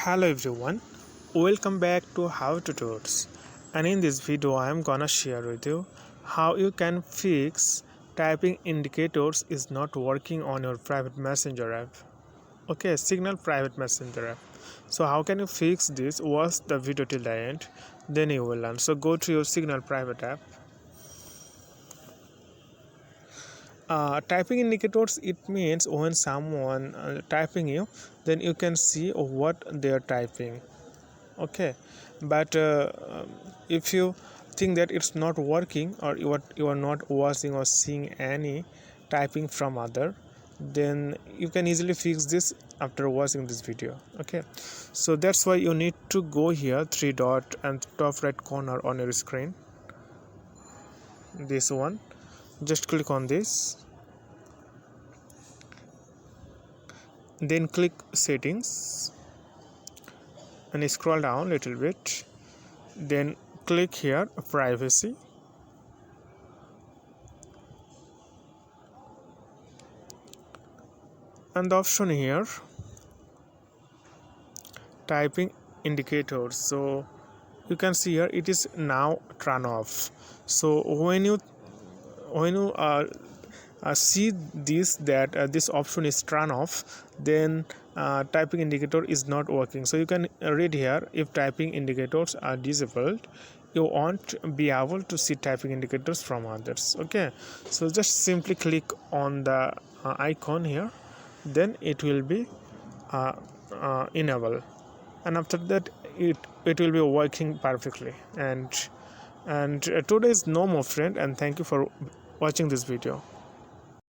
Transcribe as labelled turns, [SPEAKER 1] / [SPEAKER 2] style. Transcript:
[SPEAKER 1] Hello everyone, welcome back to How Tutors, and in this video I am gonna share with you how you can fix typing indicators is not working on your private messenger app. Okay, Signal private messenger app. So how can you fix this? Watch the video till the end, then you will learn. So go to your Signal private app. Typing indicators, it means when someone typing you, then you can see what they are typing. Okay, but if you think that it's not working, or you are not watching or seeing any typing from other, then you can easily fix this after watching this video. Okay, so that's why you need to go here, three dot and top right corner on your screen, this one. Just click on this, then click settings and scroll down a little bit, then click here privacy, and the option here typing indicators. So you can see here it is now turn off. So when you see this, that this option is turn off, then typing indicator is not working. So you can read here, if typing indicators are disabled, you won't be able to see typing indicators from others. Okay, so just simply click on the icon here, then it will be enable, and after that it will be working perfectly. And today is no more, friend, and thank you for watching this video.